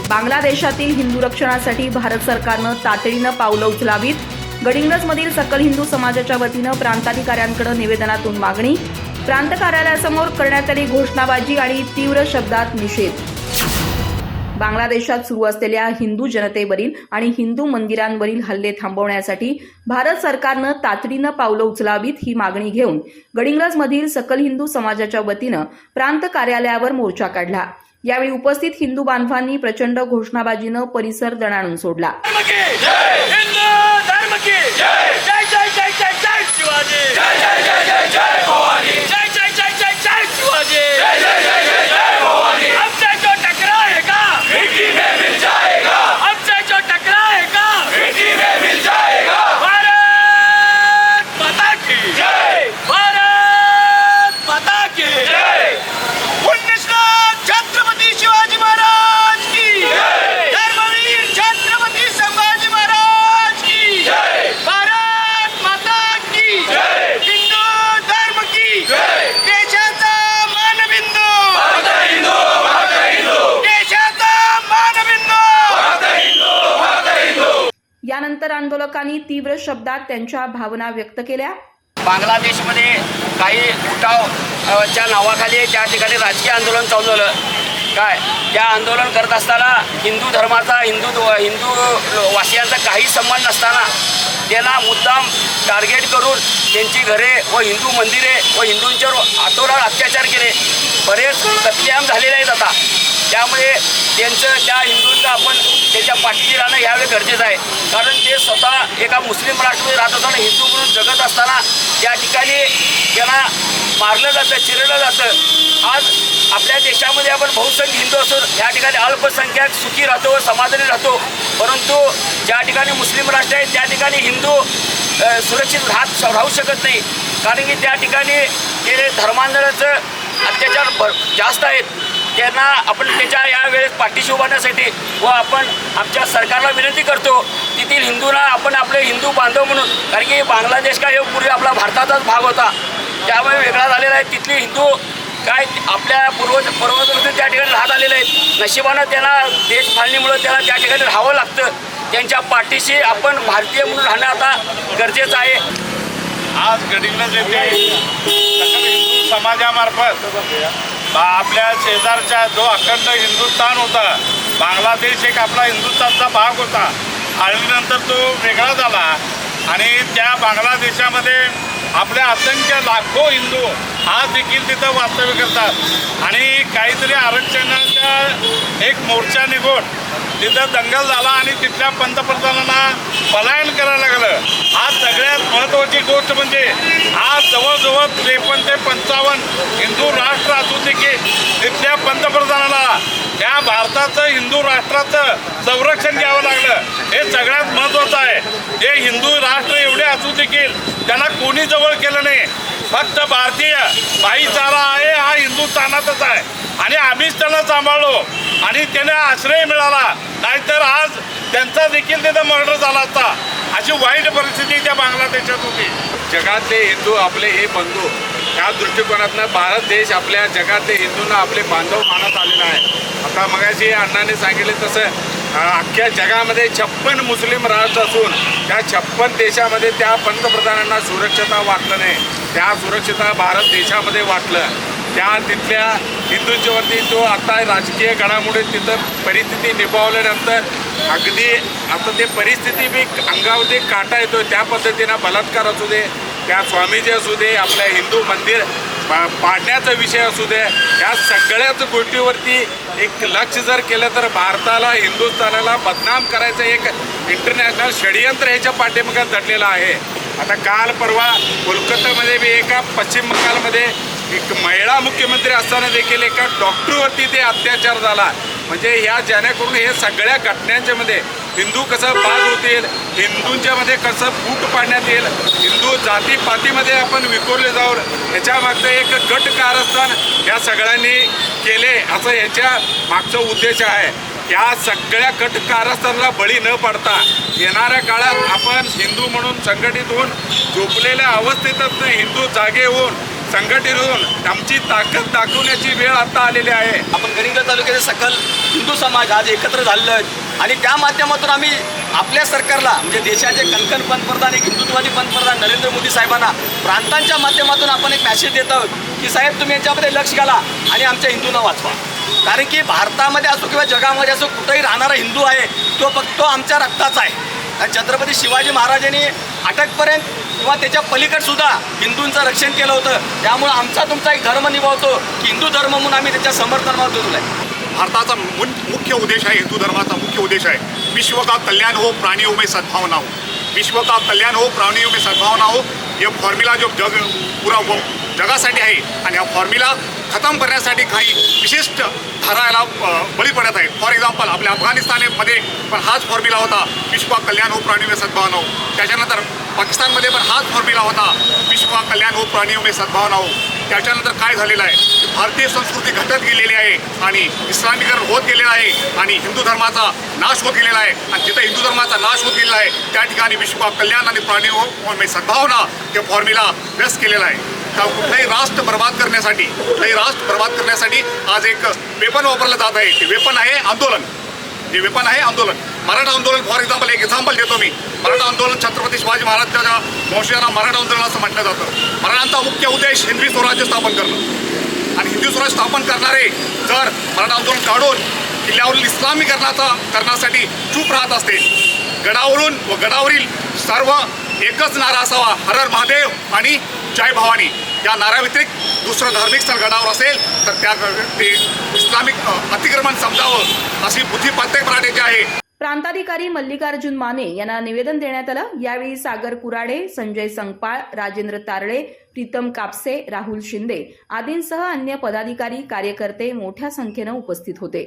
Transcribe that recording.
बांगलादेशातील हिंदू रक्षणासाठी भारत सरकारनं तातडीनं पावलं उचलावीत। गडिंग्लजमधील सकल हिंदू समाजाच्या वतीनं प्रांताधिकाऱ्यांकडे निवेदनातून मागणी। प्रांत कार्यालयासमोर करण्यात आली घोषणाबाजी आणि तीव्र शब्दात निषेध। बांगलादेशात सुरू असलेल्या हिंदू जनतेवरील आणि हिंदू मंदिरांवरील हल्ले थांबवण्यासाठी भारत सरकारनं तातडीनं पावलं उचलावीत ही मागणी घेऊन गडिंग्लजमधील सकल हिंदू समाजाच्या वतीनं प्रांत कार्यालयावर मोर्चा काढला। यावेळी उपस्थित हिंदू बांधवांनी प्रचंड घोषणाबाजीनं परिसर दणाणून सोडला। यानंतर आंदोलकांनी तीव्र शब्दात त्यांच्या भावना व्यक्त केल्या। बांगलादेशमध्ये काही उठावच्या नावाखाली त्या ठिकाणी राजकीय आंदोलन चालू झालं। त्या आंदोलन करत असताना हिंदू धर्माचा हिंदू वासियांचा काही संबंध नसताना त्यांना मुद्दाम टार्गेट करून त्यांची घरे व हिंदू मंदिरे व हिंदूंच्यावर आतोरात अत्याचार केले। बरेच कत्लेआम झालेले आहेत आता। त्यामुळे त्या हिंदूंचं आपण त्याच्या पाठीशी राहणं यावे गरजेचं आहे, कारण ते स्वतः एका मुस्लिम राष्ट्रामध्ये राहत असताना हिंदू म्हणून जगत असताना त्या ठिकाणी त्यांना मारलं जातं, चिरलं जातं। आज आपल्या देशामध्ये आपण बहुसंख्य हिंदू असून या ठिकाणी अल्पसंख्याक सुखी राहतो व समाधानी राहतो, परंतु ज्या ठिकाणी मुस्लिम राष्ट्र आहेत त्या ठिकाणी हिंदू सुरक्षित राहू शकत नाही, कारण की त्या ठिकाणी ते धर्मांतराचं अत्याचार जास्त आहेत। त्यांना आपण त्याच्या यावेळेस पाठीशी उभारण्यासाठी व आपण आमच्या सरकारला विनंती करतो तेथील हिंदूंना आपण आपले हिंदू बांधव म्हणून, कारण की बांगलादेश काय हे पूर्वी आपला भारताचाच भाग होता, त्यामुळे वेगळा झालेला आहे। तिथले हिंदू काय आपल्या पूर्वजांपासून त्या ठिकाणी राहत आलेले आहेत। नशिबानं त्यांना देश फाळणीमुळे त्यांना त्या ठिकाणी राहावं लागतं। त्यांच्या पाठीशी आपण भारतीय म्हणून राहणं आता गरजेचं आहे। आज गडिंग्लज येथे सकल हिंदू समाजामार्फत आपल्या शेजारच्या जो अखंड हिंदुस्थान होता, बांगलादेश एक आपला हिंदुस्थानचा भाग होता, आळीनंतर तो वेगळा झाला आणि त्या बांगलादेशामध्ये आपल्या असंख्य लाखो हिंदू आज देखील तिथं वास्तव्य करतात आणि काहीतरी आरक्षणाचा एक मोर्चा निघून तिथं दंगल झाला आणि तिथल्या पंतप्रधानांना पलायन करायला लागलं। आज सगळ्यात महत्त्वाची गोष्ट म्हणजे आज जवळजवळ 53 ते 55 हिंदू राष्ट्र असून देखील तिथल्या पंतप्रधानाला या भारताचं हिंदू राष्ट्राचं संरक्षण घ्यावं लागलं। हे सगळ्यात महत्त्वाचं आहे। हे हिंदू राष्ट्र एवढे असून देखील त्यांना कोणी जवळ केलं नाही। फक्त भारतीय भाईचारा आहे हा हिंदुस्थानातच आहे आणि आम्हीच त्याला सांभाळलो आणि त्याने आश्रय मिळाला, नाहीतर आज त्यांचा देखील तिथं मर्डर झाला असता। अशी वाईट परिस्थिती त्या बांगलादेशात होती। जगातले हिंदू आपले हे बंधू, या दृष्टिकोनातनं भारत देश आपल्या जगातले हिंदूंना आपले बांधव मानत आलेला आहे। आता मगाशी अण्णांनी सांगितले तसं अख्ख्या जगामध्ये 56 मुस्लिम राष्ट्र असून त्या 56 देशामध्ये त्या पंतप्रधानांना सुरक्षता वाटलं नाही, त्या सुरक्षता भारत देशामध्ये वाटलं। त्या तिथल्या हिंदूंच्यावरती जो आता राजकीय घडामोडी तिथं परिस्थिती निभावल्यानंतर अगदी आता ते परिस्थिती बी अंगावरती काटा येतो। त्या पद्धतीनं बलात्कार असू दे, त्या स्वामीजी असू दे, आपल्या हिंदू मंदिर पाडण्याचा विषय असू दे, या सगळ्याच गोष्टीवरती एक लक्ष जर केलं तर भारताला हिंदुस्थानाला बदनाम करायचं एक इंटरनॅशनल षडयंत्र ह्याच्या पाठीमागे दडलेलं आहे। आता काल परवा कोलकातामध्ये बी एका पश्चिम बंगालमध्ये एक महिला मुख्यमंत्री असताना देखील एका डॉक्टरवरती ते अत्याचार झाला। म्हणजे ह्या जेणेकरून हे सगळ्या घटनांच्यामध्ये हिंदू कसं बाद होतील, हिंदूंच्यामध्ये कसं फूट पाडण्यात येईल, हिंदू जातीपातीमध्ये आपण विखुरले जाऊन ह्याच्यामागचं एक गट कारस्थान या सगळ्यांनी केले असं ह्याच्या मागचा उद्देश आहे। या सगळ्या कट कारस्थानाला बळी न पडता येणाऱ्या काळात आपण हिंदू म्हणून संघटित होऊन झोपलेल्या अवस्थेतच हिंदू जागे होऊन संघटित होऊन आमची ताकद दाखवण्याची वेळ आता आलेली आहे. आपण गडिंग्लज तालुक्याचे सकल हिंदू समाज आज एकत्र झालेलो आहेत आणि त्या माध्यमातून आम्ही आपल्या सरकारला म्हणजे देशाचे कणकण पंतप्रधान एक हिंदुत्वादी पंतप्रधान नरेंद्र मोदी साहेबांना प्रांतांच्या माध्यमातून आपण एक मॅसेज देत आहोत की साहेब तुम्ही यांच्यामध्ये लक्ष घाला आणि आमच्या हिंदूंना वाचवा. कारण की भारतामध्ये असो किंवा जगामध्ये असो कुठेही राहणारा हिंदू आहे तो फक्त आमच्या रक्ताचा आहे. आणि छत्रपती शिवाजी महाराजांनी अटकपर्यंत किंवा त्याच्या पलीकडे सुद्धा हिंदूंचं रक्षण केलं होतं. त्यामुळे आमचा तुमचा एक धर्म निभावतो की हिंदू धर्म म्हणून आम्ही त्याच्या समर्थनावर दिलेला आहे. भारताचा मुख्य उद्देश आहे, हिंदू धर्माचा मुख्य उद्देश आहे विश्व का कल्याण हो, प्राणियों में सद्भावना हो. विश्व का कल्याण हो, प्राणियों में सद्भावना हो. हे फॉर्म्युला जो पुरा जगासाठी आहे आणि हा फॉर्म्युला खतम करण्यासाठी काही विशिष्ट धाराला बळी पडत आहेत. फॉर एक्झाम्पल आपल्या अफगाणिस्तानमध्ये पण हाच फॉर्म्युला होता, विश्व कल्याण हो, प्राणियों में सद्भावना हो. त्याच्यानंतर पाकिस्तानमध्ये पण हाच फॉर्म्युला होता, विश्व कल्याण हो, प्राणियों में सद्भावना हो. त्याच्यानंतर काय झालेलं आहे, भारतीय संस्कृती घटत गेलेली आहे आणि इस्लामीकरण होत गेलेलं आहे आणि हिंदू धर्माचा नाश होत गेलेला आहे. आणि जिथं हिंदू धर्माचा नाश होत गेलेला आहे त्या ठिकाणी विश्व कल्याण आणि प्राणियों में सद्भावना हे फॉर्म्युला व्यस्त केलेला आहे. कुठलाही राष्ट्र बर्बाद करण्यासाठी आज एक वेपन वापरलं जात आहे. ते वेपन आहे आंदोलन. जे वेपन आहे आंदोलन. मराठा आंदोलन फॉर एक्झाम्पल एक एक्झाम्पल देतो मी. मराठा आंदोलन छत्रपती शिवाजी महाराजांच्या वंशजांना मराठा आंदोलन असं म्हटलं जातं. मराठांचा मुख्य उद्देश हिंदवी स्वराज्य स्थापन करणं आणि हिंदवी स्वराज्य स्थापन करणारे जर मराठा आंदोलन काढून किल्ल्यावरील करण्यासाठी चूप राहत असते, गडावरून व गडावरील सर्व एकच नारा असावा, हर हर महादेव आणि जय भवानी. या नाऱ्याव्यतिरिक्त दुसरं धार्मिक स्थळ गडावर असेल तर ते इस्लामिक अतिक्रमण समजावं अशी बुद्धी प्रत्येक मराठीची आहे. प्रांताधिकारी मल्लिकार्जुन माने यांना निवेदन देण्यात आलं. यावेळी सागर कुराडे, संजय संगपाळ, राजेंद्र तारळे, प्रीतम कापसे, राहुल शिंदे आदींसह अन्य पदाधिकारी कार्यकर्ते मोठ्या संख्येनं उपस्थित होते.